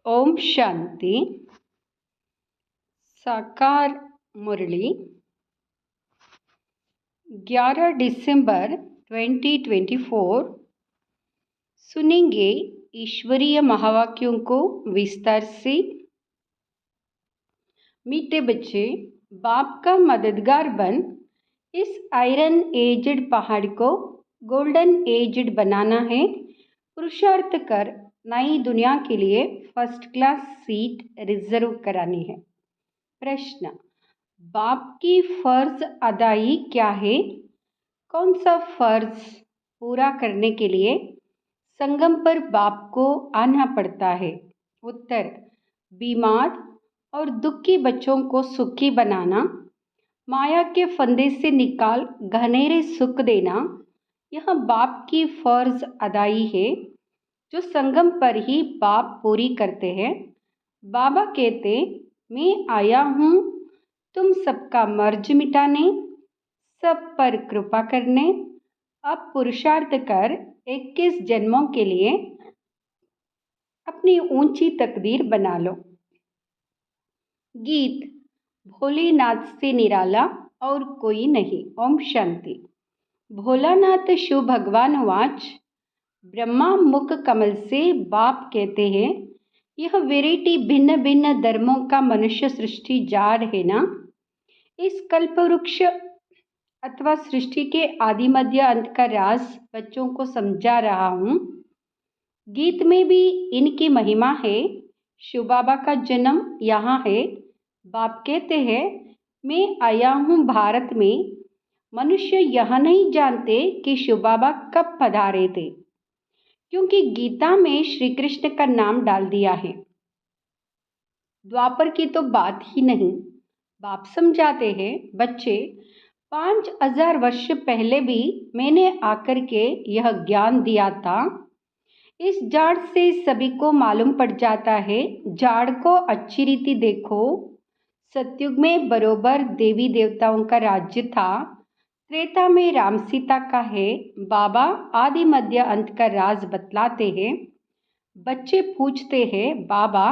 ओम शांति। साकार मुरली 11 दिसंबर 2024। सुनेंगे ईश्वरीय महावाक्यों को विस्तार से। मीठे बच्चे, बाप का मददगार बन इस आयरन एजड पहाड़ को गोल्डन एजड बनाना है। पुरुषार्थ कर नई दुनिया के लिए फर्स्ट क्लास सीट रिजर्व करानी है। प्रश्न, बाप की फर्ज अदाई क्या है? कौन सा फर्ज पूरा करने के लिए संगम पर बाप को आना पड़ता है? उत्तर, बीमार और दुखी बच्चों को सुखी बनाना, माया के फंदे से निकाल घनेरे सुख देना, यह बाप की फर्ज अदाई है जो संगम पर ही बाप पूरी करते हैं। बाबा कहते, मैं आया हूँ तुम सबका मर्ज मिटाने, सब पर कृपा करने। अब पुरुषार्थ कर 21 जन्मों के लिए अपनी ऊंची तकदीर बना लो। गीत, भोलेनाथ से निराला और कोई नहीं। ओम शांति। भोलानाथ शिव भगवान वाच, ब्रह्मा मुख कमल से बाप कहते हैं, यह वेराइटी भिन्न भिन्न धर्मों का मनुष्य सृष्टि जाड़ है ना। इस कल्प वृक्ष अथवा सृष्टि के आदि मध्य अंत का राज बच्चों को समझा रहा हूँ। गीत में भी इनकी महिमा है। शिव बाबा का जन्म यहाँ है। बाप कहते हैं, मैं आया हूँ भारत में। मनुष्य यह नहीं जानते कि शिव बाबा कब पधारे थे, क्योंकि गीता में श्री कृष्ण का नाम डाल दिया है। द्वापर की तो बात ही नहीं। बाप समझाते हैं, बच्चे 5000 वर्ष पहले भी मैंने आकर के यह ज्ञान दिया था। इस जाड़ से सभी को मालूम पड़ जाता है। जाड़ को अच्छी रीति देखो। सतयुग में बरोबर देवी देवताओं का राज्य था। त्रेता में राम सीता का है। बाबा आदि मध्य अंत का राज बतलाते हैं। बच्चे पूछते हैं, बाबा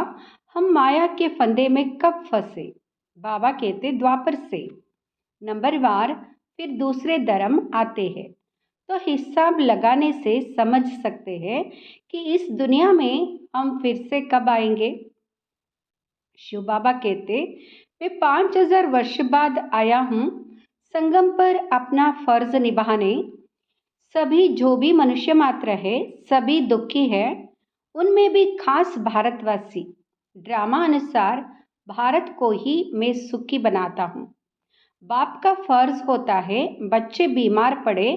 हम माया के फंदे में कब फंसे? बाबा कहते, द्वापर से। नंबरवार फिर दूसरे धर्म आते हैं, तो हिसाब लगाने से समझ सकते हैं कि इस दुनिया में हम फिर से कब आएंगे। शिव बाबा कहते, मैं 5000 वर्ष बाद आया हूँ संगम पर अपना फर्ज निभाने। सभी जो भी मनुष्य मात्र है, सभी दुखी है, उनमें भी खास भारतवासी। ड्रामा अनुसार भारत को ही मैं सुखी बनाता हूँ। बाप का फर्ज होता है बच्चे बीमार पड़े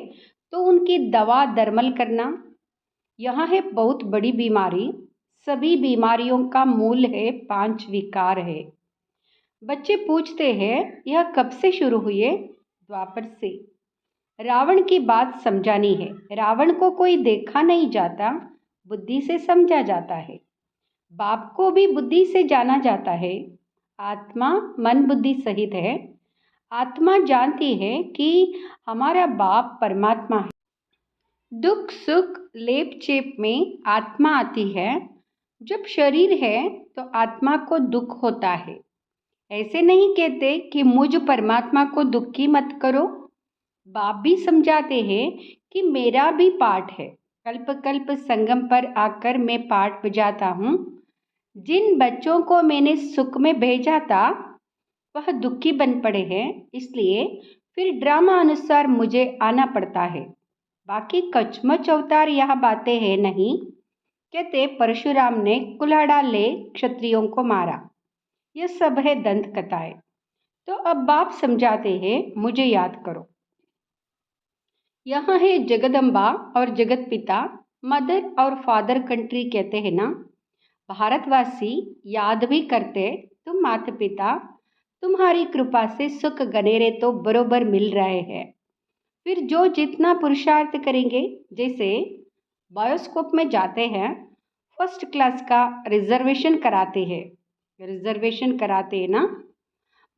तो उनकी दवा दरमल करना। यह है बहुत बड़ी बीमारी। सभी बीमारियों का मूल है 5 विकार है। बच्चे पूछते हैं, यह कब से शुरू हुए? द्वापर से। रावण की बात समझानी है। रावण को कोई देखा नहीं जाता, बुद्धि से समझा जाता है। बाप को भी बुद्धि से जाना जाता है। आत्मा मन बुद्धि सहित है। आत्मा जानती है कि हमारा बाप परमात्मा है। दुख सुख लेप चेप में आत्मा आती है। जब शरीर है तो आत्मा को दुख होता है। ऐसे नहीं कहते कि मुझ परमात्मा को दुखी मत करो। बाप भी समझाते हैं कि मेरा भी पाठ है। कल्प कल्प संगम पर आकर मैं पाठ बजाता हूँ। जिन बच्चों को मैंने सुख में भेजा था वह दुखी बन पड़े हैं, इसलिए फिर ड्रामा अनुसार मुझे आना पड़ता है। बाकी कचमच अवतार यह बातें हैं नहीं। कहते, परशुराम ने कुल्हाड़ा ले क्षत्रियों को मारा। यह सब है दंत कथाएं। तो अब बाप समझाते हैं, मुझे याद करो। यहाँ है जगदम्बा और जगत पिता, मदर और फादर कंट्री कहते हैं ना। भारतवासी याद भी करते, तुम माता पिता, तुम्हारी कृपा से सुख गनेरे तो बरोबर मिल रहे हैं। फिर जो जितना पुरुषार्थ करेंगे, जैसे बायोस्कोप में जाते हैं, फर्स्ट क्लास का रिजर्वेशन कराते हैं ना।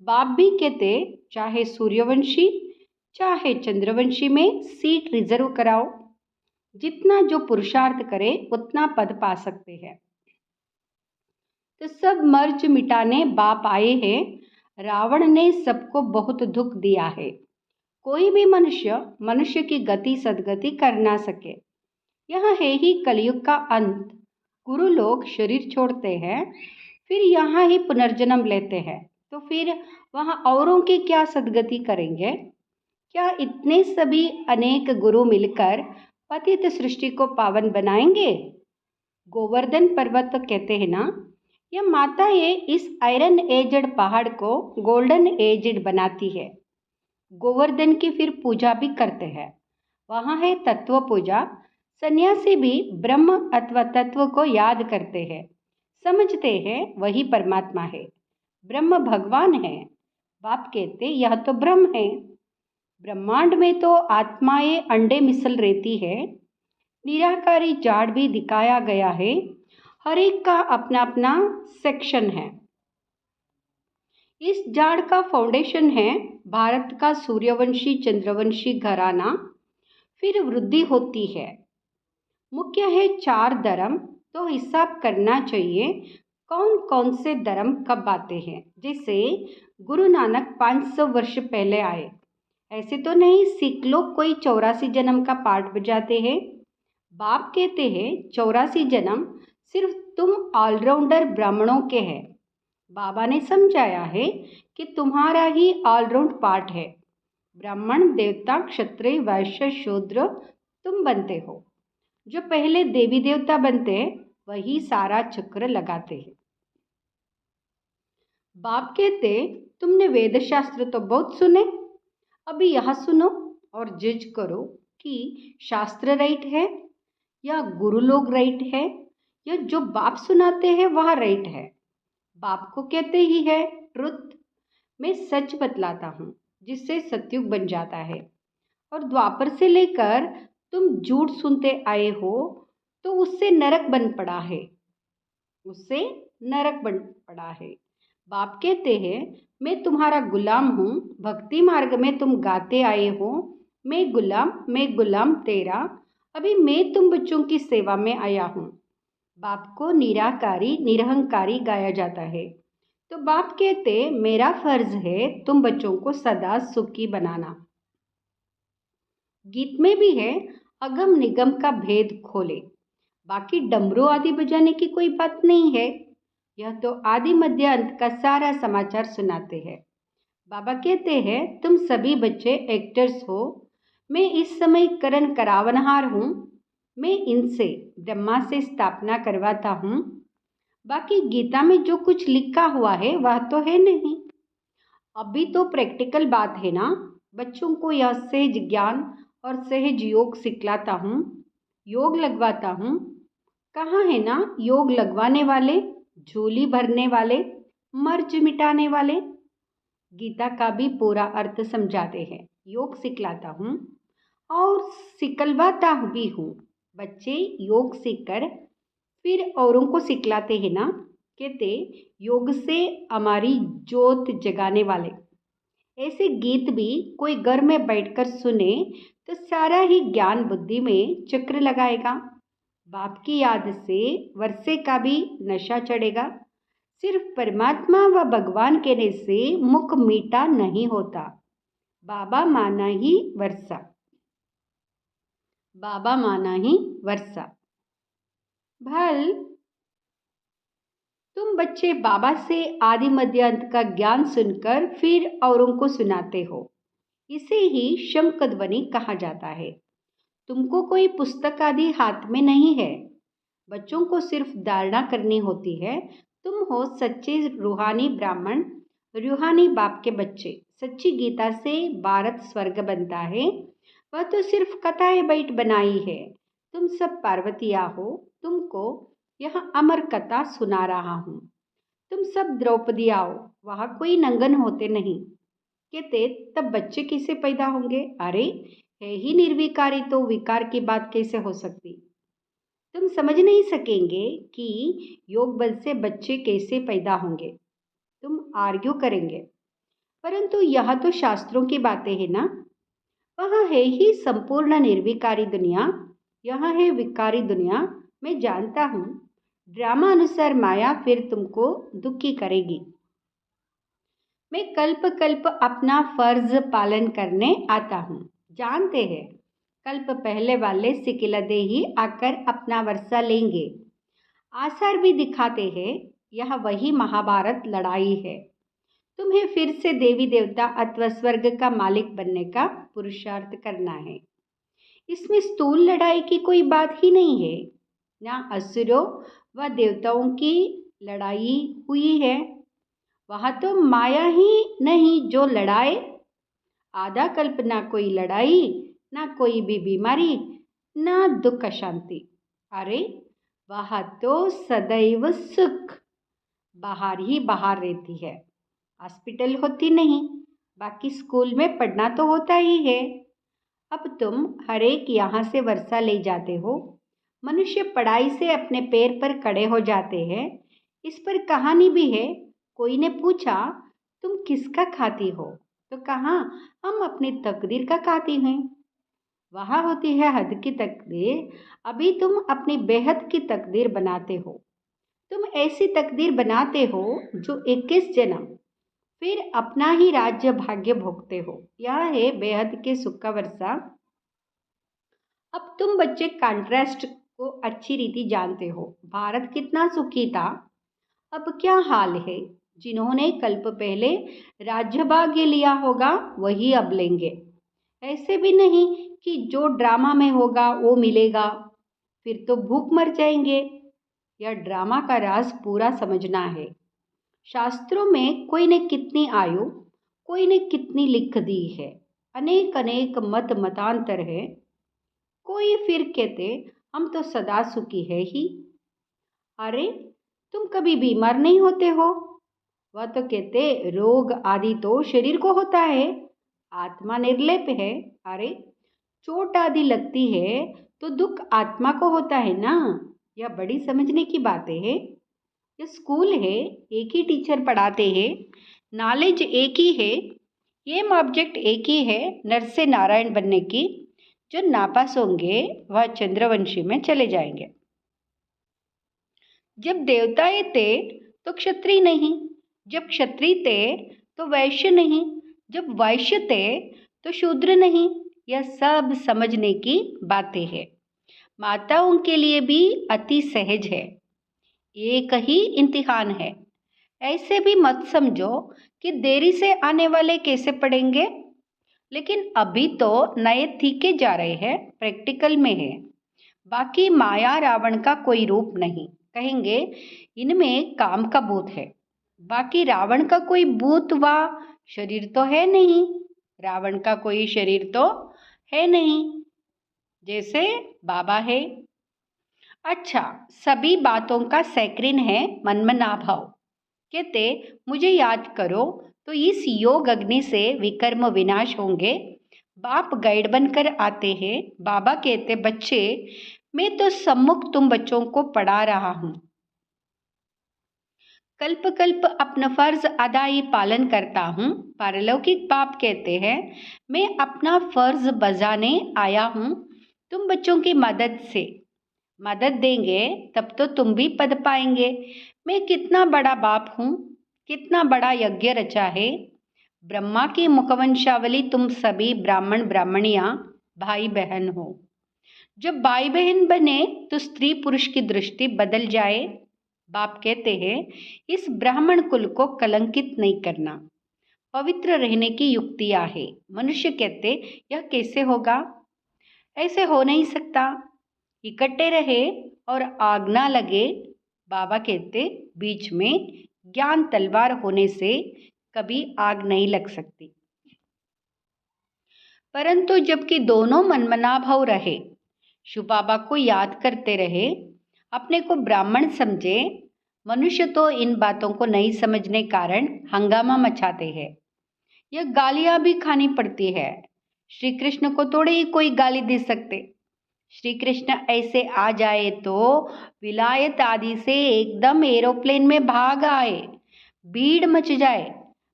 बाप भी कहते, चाहे सूर्यवंशी चाहे चंद्रवंशी में सीट रिजर्व कराओ। जितना जो पुरुषार्थ करे उतना पद पा सकते हैं। तो सब मर्ज मिटाने बाप आए हैं। रावण ने सबको बहुत दुख दिया है। कोई भी मनुष्य की गति सदगति कर ना सके। यह है ही कलयुग का अंत। गुरु लोग शरीर छोड़ते हैं, फिर यहाँ ही पुनर्जन्म लेते हैं, तो फिर वहाँ औरों की क्या सदगति करेंगे? क्या इतने सभी अनेक गुरु मिलकर पतित सृष्टि को पावन बनाएंगे? गोवर्धन पर्वत तो कहते हैं ना, यह माता ये इस आयरन एजड पहाड़ को गोल्डन एजड बनाती है। गोवर्धन की फिर पूजा भी करते हैं। वहाँ है तत्व पूजा। सन्यासी भी ब्रह्म अथवा तत्व को याद करते हैं, समझते हैं वही परमात्मा है, ब्रह्म भगवान है। बाप कहते यह तो ब्रह्म है। ब्रह्मांड में तो आत्माएं अंडे मिसल रहती है। निराकारी जाड़ भी दिखाया गया है। हर एक का अपना अपना सेक्शन है। इस जाड़ का फाउंडेशन है भारत का सूर्यवंशी चंद्रवंशी घराना। फिर वृद्धि होती है। मुख्य है 4 धर्म, तो हिसाब करना चाहिए कौन कौन से धर्म कब आते हैं। जैसे गुरु नानक 500 वर्ष पहले आए। ऐसे तो नहीं सिख लोग कोई 84 जन्म का पाठ बजाते हैं। बाप कहते हैं 84 जन्म सिर्फ तुम ऑलराउंडर ब्राह्मणों के हैं। बाबा ने समझाया है कि तुम्हारा ही ऑलराउंड पाठ है। ब्राह्मण देवता क्षत्रिय वैश्य शूद्र तुम बनते हो। जो पहले देवी देवता बनते हैं वही सारा चक्र लगाते हैं। बाप कहते तुमने वेद शास्त्र तो बहुत सुने, अभी यह सुनो और जज करो कि शास्त्र राइट है या गुरु लोग राइट है या जो बाप सुनाते हैं वह राइट है। बाप को कहते ही है ट्रुथ। मैं सच बतलाता हूँ जिससे सतयुग बन जाता है। और द्वापर से लेकर तुम झूठ सुनते आए हो तो उससे नरक बन पड़ा है, उससे नरक बन पड़ा है। बाप कहते हैं मैं तुम्हारा गुलाम हूँ। भक्ति मार्ग में तुम गाते आए हो मैं गुलाम तेरा। अभी मैं तुम बच्चों की सेवा में आया हूँ। बाप को निराकारी निरहंकारी गाया जाता है। तो बाप कहते मेरा फर्ज है तुम बच्चों को सदा सुखी बनाना। गीत में भी है अगम निगम का भेद खोले। बाकी डमरू आदि बजाने की कोई बात नहीं है। यह तो आदि मध्य अंत का सारा समाचार सुनाते हैं। बाबा कहते हैं तुम सभी बच्चे एक्टर्स हो। मैं इस समय करण करावनहार हूँ। मैं इनसे ब्रह्मा से स्थापना करवाता हूँ। बाकी गीता में जो कुछ लिखा हुआ है वह तो है नहीं। अभी तो प्रैक्टिकल बात है ना। बच्चों को यह सहज ज्ञान और सहज योग सिखलाता हूँ, योग लगवाता हूँ। कहाँ है ना योग लगवाने वाले, झोली भरने वाले, मर्ज मिटाने वाले। गीता का भी पूरा अर्थ समझाते हैं। योग सिखलाता हूँ और सिखलवाता भी हूँ। बच्चे योग सीखकर फिर औरों को सिखलाते हैं ना। कहते योग से हमारी जोत जगाने वाले। ऐसे गीत भी कोई घर में बैठकर सुने तो सारा ही ज्ञान बुद्धि में चक्र लगाएगा। बाप की याद से वर्षे का भी नशा चढ़ेगा। सिर्फ परमात्मा व भगवान कहने से मुख मीठा नहीं होता। बाबा माना ही वर्षा, बाबा माना ही वर्षा। भल तुम बच्चे बाबा से आदि मध्य अंत का ज्ञान सुनकर फिर औरों को सुनाते हो। इसे ही शंखध्वनि कहा जाता है। तुमको कोई पुस्तक आदि हाथ में नहीं है। बच्चों को सिर्फ धारणा करनी होती है। तुम हो सच्चे रूहानी ब्राह्मण, रूहानी बाप के बच्चे। सच्ची गीता से भारत स्वर्ग बनता है। वह तो सिर्फ कथाएं बैठ बनाई है। तुम सब पार्वतिया हो। तुमको यह अमर कथा सुना रहा हूँ। तुम सब द्रौपदी आओ। वहाँ कोई नंगन होते नहीं। कहते तब बच्चे कैसे पैदा होंगे? अरे है ही निर्विकारी तो विकार की बात कैसे हो सकती? तुम समझ नहीं सकेंगे कि योग बल से बच्चे कैसे पैदा होंगे। तुम आर्ग्यू करेंगे, परंतु यह तो शास्त्रों की बातें हैं ना। वहाँ है ही संपूर्ण निर्विकारी दुनिया, यहाँ है विकारी दुनिया। मैं जानता हूँ ड्रामा अनुसार माया फिर तुमको दुखी करेगी। मैं कल्प कल्प अपना फर्ज पालन करने आता हूँ। जानते हैं कल्प पहले वाले सिकिलदे ही आकर अपना वर्षा लेंगे। आसार भी दिखाते हैं यह वही महाभारत लड़ाई है। तुम्हें फिर से देवी देवता अथवा स्वर्ग का मालिक बनने का पुरुषार्थ करना है। इसमें स्थूल लड़ाई की कोई बात ही नहीं है। ना असुरों व देवताओं की लड़ाई हुई है। वहाँ तो माया ही नहीं जो लड़ाए। आधा कल्प ना कोई लड़ाई, ना कोई भी बीमारी, ना दुख शांति। अरे वहाँ तो सदैव सुख बाहर ही बाहर रहती है। हॉस्पिटल होती नहीं, बाकी स्कूल में पढ़ना तो होता ही है। अब तुम हर एक यहाँ से वर्षा ले जाते हो। मनुष्य पढ़ाई से अपने पैर पर खड़े हो जाते हैं। इस पर कहानी भी है। कोई ने पूछा तुम किसका खाती हो, तो कहा हम अपनी तकदीर का खाती हैं। वहाँ होती है हद की तकदीर, अभी तुम अपनी बेहद की तकदीर बनाते हो। तुम ऐसी तकदीर बनाते हो जो 21 जन्म फिर अपना ही राज्य भाग्य भोगते हो। यह है बेहद के सुख का वर्षा। अब तुम बच्चे कॉन्ट्रास्ट को अच्छी रीति जानते हो। भारत कितना सुखी था, अब क्या हाल है। जिन्होंने कल्प पहले राज्य भाग्य लिया होगा वही अब लेंगे। ऐसे भी नहीं कि जो ड्रामा में होगा वो मिलेगा, फिर तो भूख मर जाएंगे। यह ड्रामा का राज पूरा समझना है। शास्त्रों में कोई ने कितनी आयु, कोई ने कितनी लिख दी है। अनेक अनेक मत मतांतर है। कोई फिर कहते हम तो सदा सुखी है ही। अरे तुम कभी बीमार नहीं होते हो। वह तो कहते रोग आदि तो शरीर को होता है, आत्मा निर्लेप है। अरे चोट आदि लगती है तो दुख आत्मा को होता है ना। यह बड़ी समझने की बातें है। ये स्कूल है, एक ही टीचर पढ़ाते हैं, नॉलेज एक ही है, एम ऑब्जेक्ट एक ही है, नर से नारायण बनने की। जो नापास होंगे वह चंद्रवंशी में चले जाएंगे। जब देवताएं थे तो क्षत्रिय नहीं, जब क्षत्रिय थे तो वैश्य नहीं, जब वैश्य थे तो शूद्र नहीं। यह सब समझने की बातें हैं। माताओं के लिए भी अति सहज है। एक ही इम्तिहान है। ऐसे भी मत समझो कि देरी से आने वाले कैसे पढ़ेंगे। लेकिन अभी तो नए थीके जा रहे हैं, प्रैक्टिकल में है। बाकी माया रावण का कोई रूप नहीं। कहेंगे इनमें काम का भूत है। बाकी रावण का कोई भूत व शरीर तो है नहीं। रावण का कोई शरीर तो है नहीं, जैसे बाबा है। अच्छा, सभी बातों का सैक्रिन है मनमनाभाव। कहते मुझे याद करो तो इस योग अग्नि से विकर्म विनाश होंगे। बाप गाइड बनकर आते हैं। बाबा कहते बच्चे मैं तो सम्मुख तुम बच्चों को पढ़ा रहा हूँ। कल्प कल्प अपना फर्ज अदाई पालन करता हूँ। पारलौकिक बाप कहते हैं मैं अपना फर्ज बजाने आया हूँ। तुम बच्चों की मदद से मदद देंगे तब तो तुम भी पद पाएंगे। मैं कितना बड़ा बाप हूँ, कितना बड़ा यज्ञ रचा है। ब्रह्मा की मुखवंशावली तुम सभी ब्राह्मण ब्राह्मणियाँ भाई बहन हो। जब भाई बहन बने तो स्त्री पुरुष की दृष्टि बदल जाए। बाप कहते हैं इस ब्राह्मण कुल को कलंकित नहीं करना, पवित्र रहने की युक्तियाँ है। मनुष्य कहते यह कैसे होगा, ऐसे हो नहीं सकता, इकट्ठे रहे और आग ना लगे। बाबा कहते बीच में ज्ञान तलवार होने से कभी आग नहीं लग सकती। परंतु जबकि दोनों मनमनाभाव रहे, शिव बाबा को याद करते रहे, अपने को ब्राह्मण समझे। मनुष्य तो इन बातों को नहीं समझने कारण हंगामा मचाते हैं। यह गालियाँ भी खानी पड़ती है। श्री कृष्ण को थोड़े ही कोई गाली दे सकते। श्री कृष्ण ऐसे आ जाए तो विलायत आदि से एकदम एरोप्लेन में भाग आए, भीड़ मच जाए,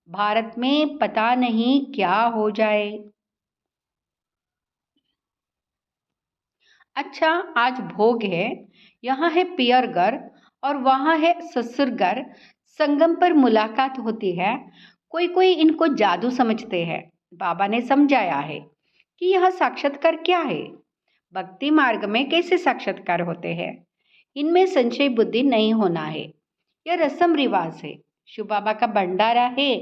भारत में पता नहीं क्या हो जाए। अच्छा आज भोग है, यहाँ है पियर घर और वहाँ है ससुर घर। संगम पर मुलाकात होती है। कोई कोई इनको जादू समझते हैं। बाबा ने समझाया है कि यह साक्षात्कार क्या है, भक्ति मार्ग में कैसे साक्षात्कार होते हैं। इनमें संशय बुद्धि नहीं होना है। यह रस्म रिवाज है। शिव बाबा का भंडारा है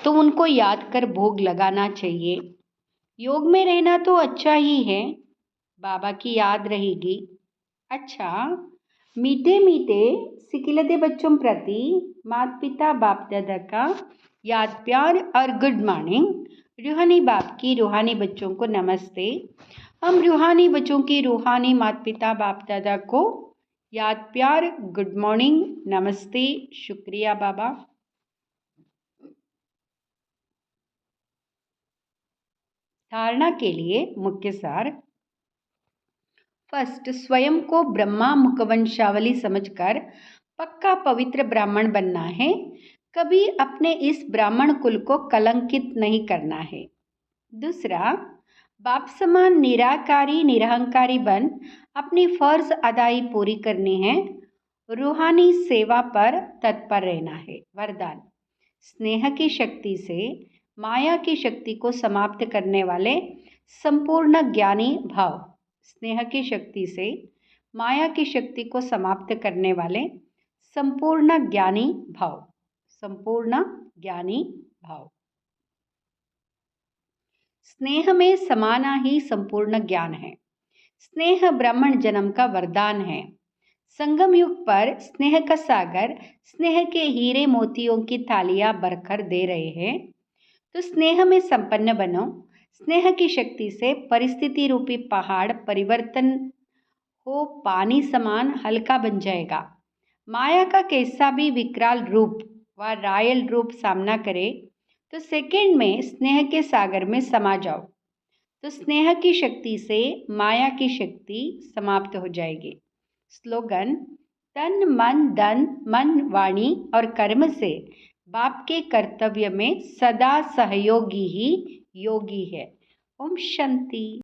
तो उनको याद कर भोग लगाना चाहिए। योग में रहना तो अच्छा ही है, बाबा की याद रहेगी। अच्छा, मीठे मीठे सिकिलते बच्चों प्रति माता पिता बाप दादा का याद प्यार और गुड मॉर्निंग। रूहानी बाप की रूहानी बच्चों को नमस्ते। हम रूहानी बच्चों की रूहानी माता पिता बाप दादा को याद प्यार, गुड मॉर्निंग, नमस्ते, शुक्रिया बाबा। धारणा के लिए मुख्य सार। फर्स्ट, स्वयं को ब्रह्मा मुखवंशावली समझकर पक्का पवित्र ब्राह्मण बनना है। कभी अपने इस ब्राह्मण कुल को कलंकित नहीं करना है। दूसरा, बाप समान निराकारी निरहंकारी बन अपनी फर्ज अदाई पूरी करनी है। रूहानी सेवा पर तत्पर रहना है। वरदान, स्नेह की शक्ति से माया की शक्ति को समाप्त करने वाले संपूर्ण ज्ञानी भाव। स्नेह की शक्ति से माया की शक्ति को समाप्त करने वाले संपूर्ण ज्ञानी भाव। संपूर्ण ज्ञानी भाव। स्नेह में समाना ही संपूर्ण ज्ञान है। स्नेह ब्राह्मण जन्म का वरदान है। संगम युग पर स्नेह का सागर स्नेह के हीरे मोतियों की थालियां भरकर दे रहे हैं। तो स्नेह में संपन्न बनो। स्नेह की शक्ति से परिस्थिति रूपी पहाड़ परिवर्तन हो पानी समान हल्का बन जाएगा। माया का कैसा भी विकराल रूप व रायल रूप सामना करे तो सेकंड में स्नेह के सागर में समा जाओ। तो स्नेह की शक्ति से माया की शक्ति समाप्त हो जाएगी। स्लोगन, तन मन धन मन वाणी और कर्म से बाप के कर्तव्य में सदा सहयोगी ही योगी है। ओम शांति।